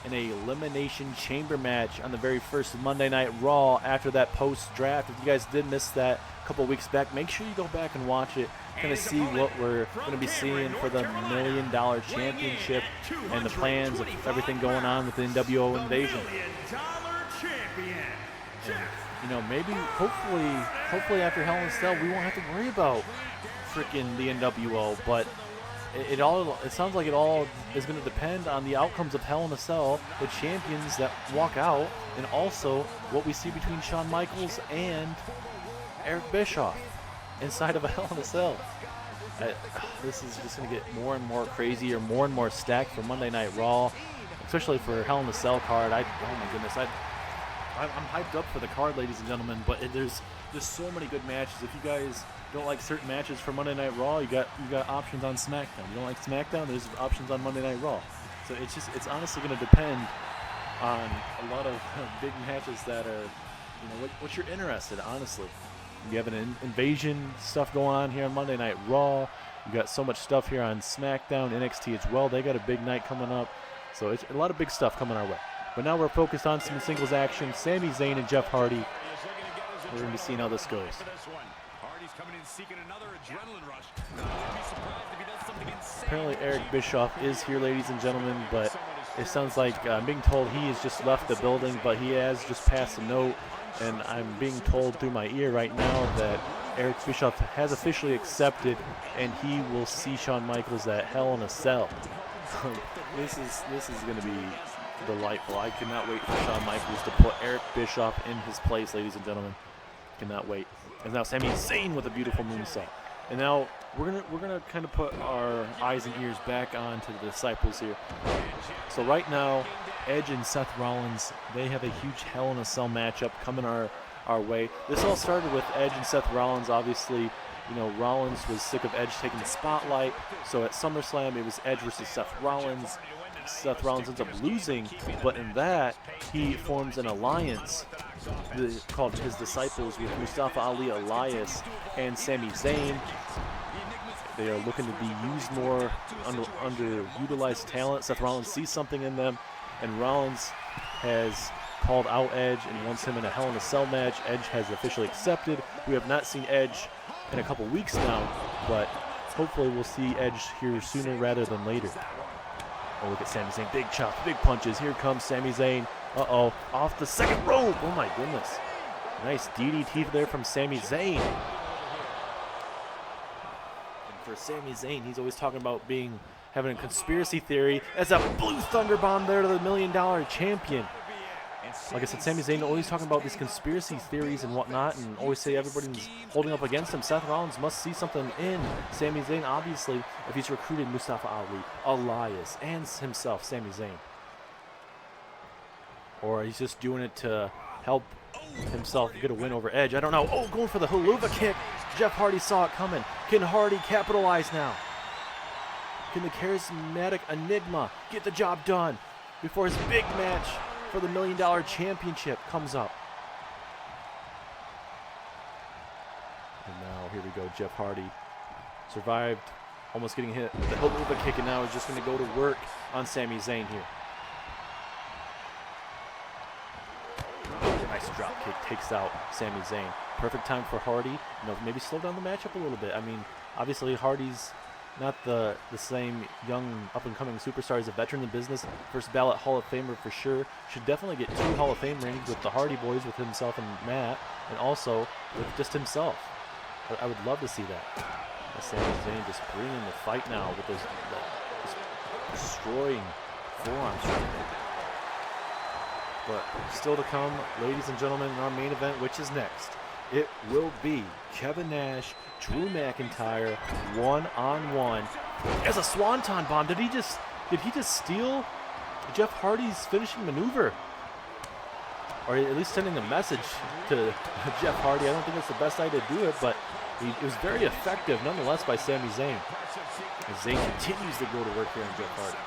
in a Elimination Chamber match on the very first Monday Night Raw after that post-draft. If you guys did miss that a couple weeks back, make sure you go back and watch it. Going to see what we're going to be seeing for the $1 Million championship and the plans of everything going on with the NWO invasion. And, you know, maybe, hopefully after Hell in a Cell, we won't have to worry about freaking the NWO. But it sounds like it all is going to depend on the outcomes of Hell in a Cell, the champions that walk out, and also what we see between Shawn Michaels and Eric Bischoff inside of a Hell in a Cell. This is just going to get more and more crazy, or more and more stacked for Monday Night Raw, especially for Hell in a Cell card. Oh my goodness, I'm hyped up for the card, ladies and gentlemen. But there's so many good matches. If you guys don't like certain matches for Monday Night Raw, you got options on SmackDown. You don't like SmackDown, there's options on Monday Night Raw. So it's honestly going to depend on a lot of big matches that are, you know, what you're interested in, honestly. You have an invasion stuff going on here on Monday Night Raw. You got so much stuff here on SmackDown, NXT as well. They got a big night coming up. So it's a lot of big stuff coming our way. But now we're focused on some singles action. Sami Zayn and Jeff Hardy. We're going to be seeing how this goes. Apparently Eric Bischoff is here, ladies and gentlemen, but it sounds like I'm being told he has just left the building, but he has just passed a note. And I'm being told through my ear right now that Eric Bischoff has officially accepted, and he will see Shawn Michaels at Hell in a Cell. This is going to be delightful. I cannot wait for Shawn Michaels to put Eric Bischoff in his place, ladies and gentlemen. Cannot wait. And now Sami Zayn with a beautiful moonsault. And now we're gonna kind of put our eyes and ears back onto the Disciples here. So right now, Edge and Seth Rollins, they have a huge Hell in a Cell matchup coming our way. This all started with Edge and Seth Rollins. Obviously, you know, Rollins was sick of Edge taking the spotlight, so at SummerSlam it was Edge versus Seth Rollins. Seth Rollins ends up losing, but in that, he forms an alliance called His Disciples with Mustafa Ali, Elias, and Sami Zayn. They are looking to be used more, underutilized talent. Seth Rollins sees something in them, and Rollins has called out Edge and wants him in a Hell in a Cell match. Edge has officially accepted. We have not seen Edge in a couple weeks now, but hopefully we'll see Edge here sooner rather than later. Oh, look at Sami Zayn. Big chops, big punches. Here comes Sami Zayn. Uh-oh, off the second rope. Oh, my goodness. Nice DDT there from Sami Zayn. And for Sami Zayn, he's always talking about having a conspiracy theory. That's a blue thunder bomb there to the $1 Million Champion. Like I said, Sami Zayn always talking about these conspiracy theories and whatnot, and always say everybody's holding up against him. Seth Rollins must see something in Sami Zayn, obviously, if he's recruited Mustafa Ali, Elias, and himself, Sami Zayn. Or he's just doing it to help himself get a win over Edge. I don't know. Oh, going for the haluva kick. Jeff Hardy saw it coming. Can Hardy capitalize now? Can the charismatic Enigma get the job done before his big match for the $1 Million Championship comes up? And now here we go. Jeff Hardy survived almost getting hit with the haluva kick, and now is just going to go to work on Sami Zayn here. Nice drop kick, takes out Sami Zayn. Perfect time for Hardy. You know, maybe slow down the matchup a little bit. I mean, obviously Hardy's not the same young up-and-coming superstar. He's a veteran in the business. First ballot Hall of Famer for sure. Should definitely get 2 Hall of Fame rings with the Hardy Boys, with himself and Matt, and also with just himself. I would love to see that. Sami Zayn just bringing the fight now with those just destroying forearms. But still to come, ladies and gentlemen, in our main event, which is next, it will be Kevin Nash, Drew McIntyre, one-on-one. As a swanton bomb, did he just steal Jeff Hardy's finishing maneuver? Or at least sending a message to Jeff Hardy. I don't think that's the best idea to do it, but it was very effective nonetheless by Sami Zayn. As Zayn continues to go to work here on Jeff Hardy.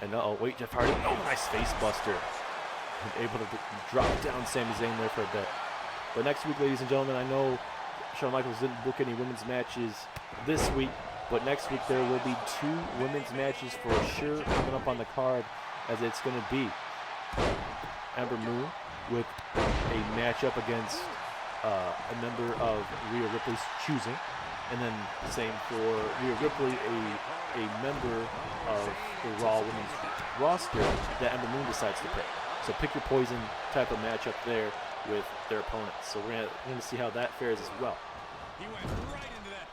And wait, Jeff Hardy. Oh, nice face buster. Able to drop down Sami Zayn there for a bit. But next week, ladies and gentlemen, I know Shawn Michaels didn't book any women's matches this week, but next week there will be 2 women's matches for sure coming up on the card, as it's going to be Ember Moon with a matchup against a member of Rhea Ripley's choosing, and then the same for Rhea Ripley, a member of the Raw Women's roster that Ember Moon decides to pick. So pick your poison type of matchup there with their opponents. So we're gonna see how that fares as well.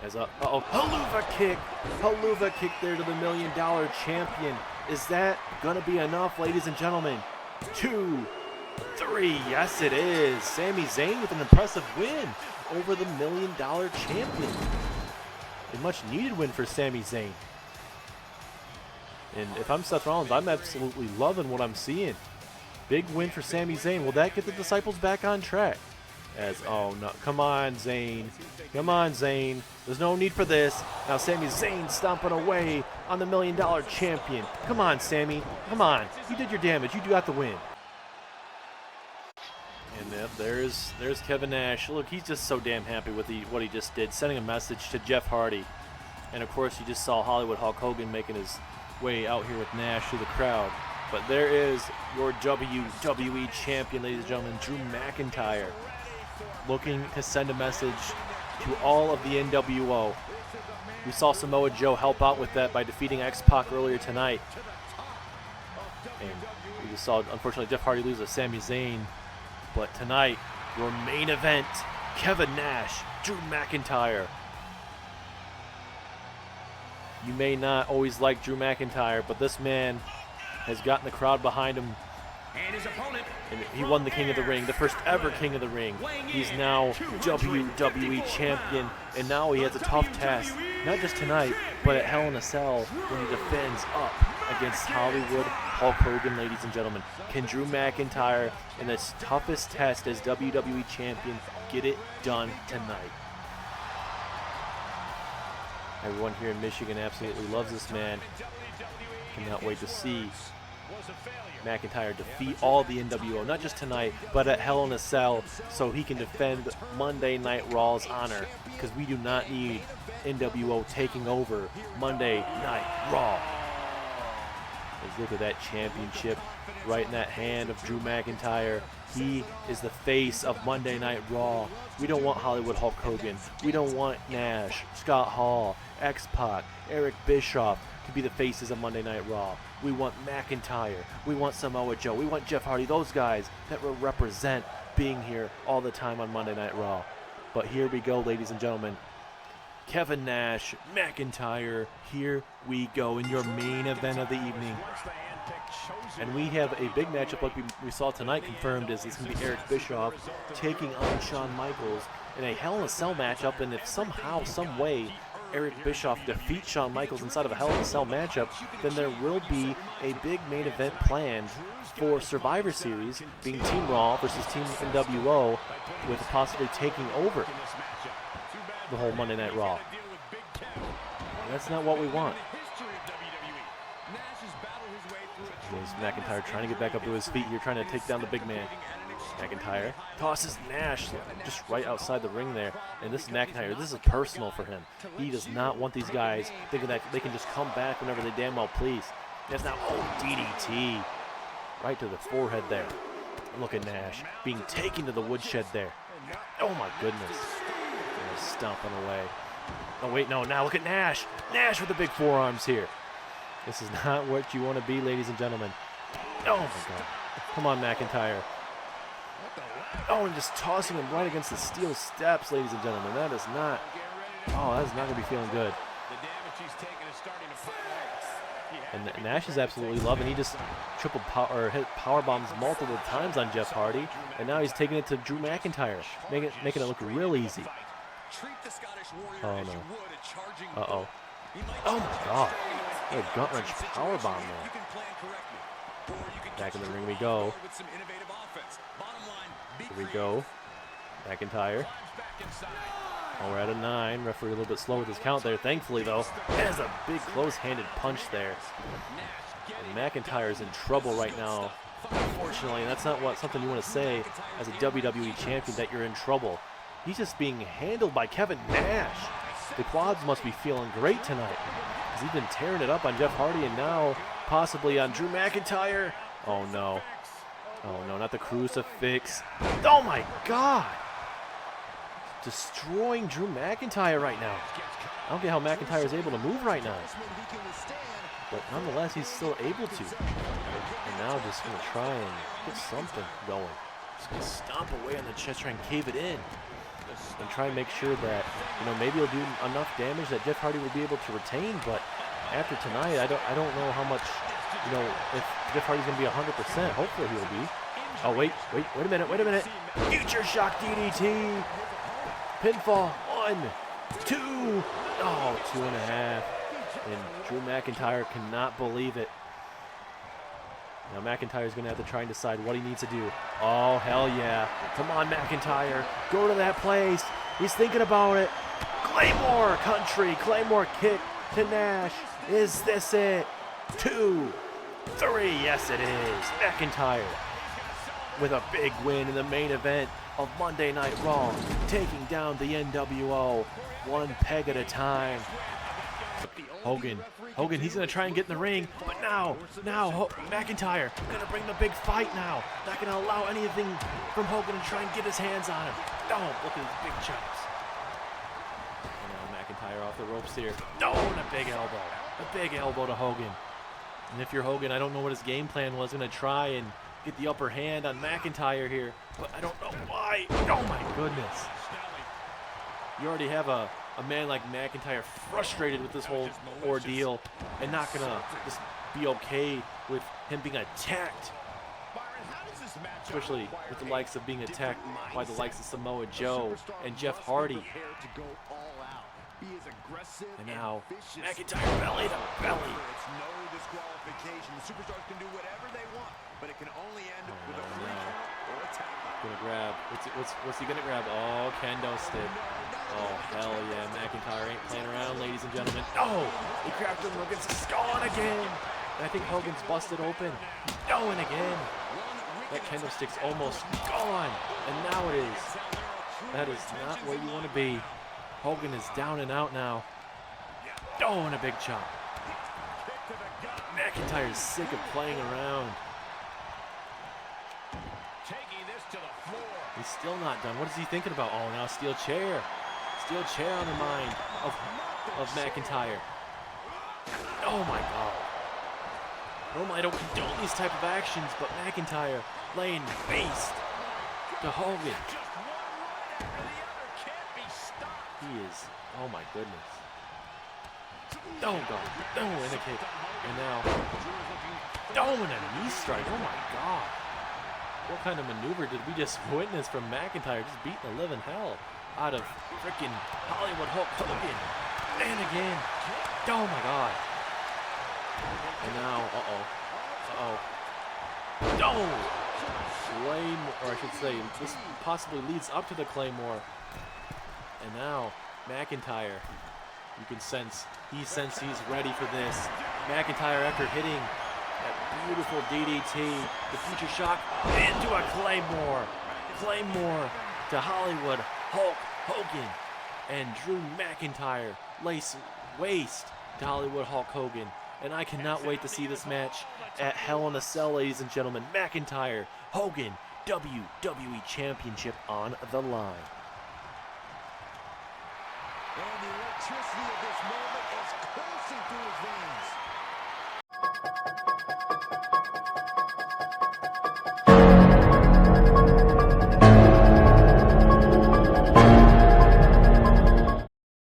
As haluva kick there to the $1 Million Champion. Is that gonna be enough, ladies and gentlemen? 2, 3, yes it is. Sami Zayn with an impressive win over the $1 Million Champion. A much needed win for Sami Zayn. And if I'm Seth Rollins, I'm absolutely loving what I'm seeing. Big win for Sami Zayn. Will that get the Disciples back on track? As, oh no, come on Zayn. Come on Zayn. There's no need for this. Now Sami Zayn stomping away on the $1 Million Champion. Come on Sami. Come on. You did your damage. You got the win. And there's Kevin Nash. Look, he's just so damn happy with what he just did, sending a message to Jeff Hardy. And of course you just saw Hollywood Hulk Hogan making his way out here with Nash through the crowd. But there is your WWE Champion, ladies and gentlemen, Drew McIntyre, looking to send a message to all of the NWO. We saw Samoa Joe help out with that by defeating XPac earlier tonight. And we just saw, unfortunately, Jeff Hardy lose to Sami Zayn. But tonight, your main event, Kevin Nash, Drew McIntyre. You may not always like Drew McIntyre, but this man has gotten the crowd behind him. And his opponent, and he won the King of the Ring, the first ever King of the Ring. He's now WWE Champion, and now he has a tough task not just tonight, but at Hell in a Cell when he defends up against Hollywood Hulk Hogan, ladies and gentlemen. Can Drew McIntyre, in its toughest test as WWE Champion, get it done tonight? Everyone here in Michigan absolutely loves this man. Cannot wait to see McIntyre defeat all the NWO, not just tonight, but at Hell in a Cell, so he can defend Monday Night Raw's honor, because we do not need NWO taking over Monday Night Raw. Let's look at that championship right in that hand of Drew McIntyre. He is the face of Monday Night Raw. We don't want Hollywood Hulk Hogan. We don't want Nash, Scott Hall, XPac, Eric Bischoff to be the faces of Monday Night Raw. We want McIntyre. We want Samoa Joe. We want Jeff Hardy. Those guys that will represent being here all the time on Monday Night Raw. But here we go, ladies and gentlemen. Kevin Nash, McIntyre, here we go in your main event of the evening. And we have a big matchup like we saw tonight confirmed as it's going to be Eric Bischoff taking on Shawn Michaels in a Hell in a Cell matchup. And if somehow, some way, Eric Bischoff defeats Shawn Michaels inside of a Hell in a Cell matchup, then there will be a big main event planned for Survivor Series, being Team Raw versus Team NWO, with possibly taking over the whole Monday Night Raw. And that's not what we want. There's McIntyre trying to get back up to his feet here, trying to take down the big man. McIntyre tosses Nash just right outside the ring there. And this is McIntyre. This is personal for him. He does not want these guys thinking that they can just come back whenever they damn well please. There's now, DDT. Right to the forehead there. Look at Nash being taken to the woodshed there. Oh my goodness. Stomping away. Oh wait, no, now look at Nash. Nash with the big forearms here. This is not what you want to be, ladies and gentlemen. Oh my God. Come on, McIntyre. Oh, and just tossing him right against the steel steps, ladies and gentlemen. That is not, that is not going to be feeling good. And Nash is absolutely loving. He just hit power bombs multiple times on Jeff Hardy, and now he's taking it to Drew McIntyre, making it look real easy. Oh no. Uh-oh. Oh my God. What a gut-wrench powerbomb there. Back in the ring we go. Here we go. McIntyre. Oh, we're at a 9. Referee a little bit slow with his count there. Thankfully, though, there's a big close-handed punch there. And McIntyre is in trouble right now. Unfortunately, and that's not something you want to say as a WWE champion, that you're in trouble. He's just being handled by Kevin Nash. The quads must be feeling great tonight, because he's been tearing it up on Jeff Hardy and now possibly on Drew McIntyre. Oh no. Oh no, not the crucifix. Oh my God. Destroying Drew McIntyre right now. I don't get how McIntyre is able to move right now. But nonetheless, he's still able to. And now just going to try and get something going. Just going to stomp away on the chest, try and cave it in. And try and make sure that, maybe he'll do enough damage that Jeff Hardy will be able to retain. But after tonight, I don't know how much, if Jeff Hardy's going to be 100%. Hopefully he'll be. Oh, wait a minute. Future Shock DDT. Pinfall. 1, 2. Oh, 2.5. And Drew McIntyre cannot believe it. Now McIntyre's going to have to try and decide what he needs to do. Oh, hell yeah. Come on, McIntyre. Go to that place. He's thinking about it. Claymore country. Claymore kick to Nash. Is this it? 2, 3. Yes, it is. McIntyre with a big win in the main event of Monday Night Raw, taking down the NWO one peg at a time. Hogan, he's going to try and get in the ring, but now McIntyre going to bring the big fight now. Not going to allow anything from Hogan to try and get his hands on him. Oh, look at his big chops. And now McIntyre off the ropes here. No, and a big elbow. A big elbow to Hogan. And if you're Hogan, I don't know what his game plan was. Going to try and get the upper hand on McIntyre here, but I don't know why. Oh my goodness. You already have a man like McIntyre frustrated with this whole ordeal and not gonna just be okay with him being attacked, especially with the likes of being attacked by the likes of Samoa Joe and Jeff Hardy. He is aggressive and now vicious. McIntyre belly to belly. It's no disqualification. The superstars can do whatever they want, but it can only end with a 3 count or a tap out. Gonna grab. What's he gonna grab? Oh, kendo stick. Oh, hell yeah. McIntyre ain't playing around, ladies and gentlemen. Oh, he grabbed him against the skull again. And I think Hogan's busted open. Oh, and again. That kendo stick's almost gone. And now it is. That is not where you want to be. Hogan is down and out now. Oh, and a big chop. McIntyre's sick of playing around. He's still not done. What is he thinking about? Oh, now steel chair. Steel chair on the mind of McIntyre. Oh, my God. Normally, I don't condone these type of actions, but McIntyre laying waste to Hogan. He is, oh my goodness. Oh God, oh, and a kick. And now, oh, and a knee strike, oh my God. What kind of maneuver did we just witness from McIntyre, just beating the living hell out of freaking Hollywood Hulk Hogan. And again, oh my God. And now, Claymore, or I should say, this possibly leads up to the Claymore. And now, McIntyre, you can sense, he's ready for this. McIntyre, after hitting that beautiful DDT, the future shock, into a Claymore. Claymore to Hollywood Hulk Hogan. And Drew McIntyre lays waste to Hollywood Hulk Hogan. And I cannot wait to see this match at Hell in a Cell, ladies and gentlemen. McIntyre, Hogan, WWE Championship on the line. And the electricity of this moment is coursing through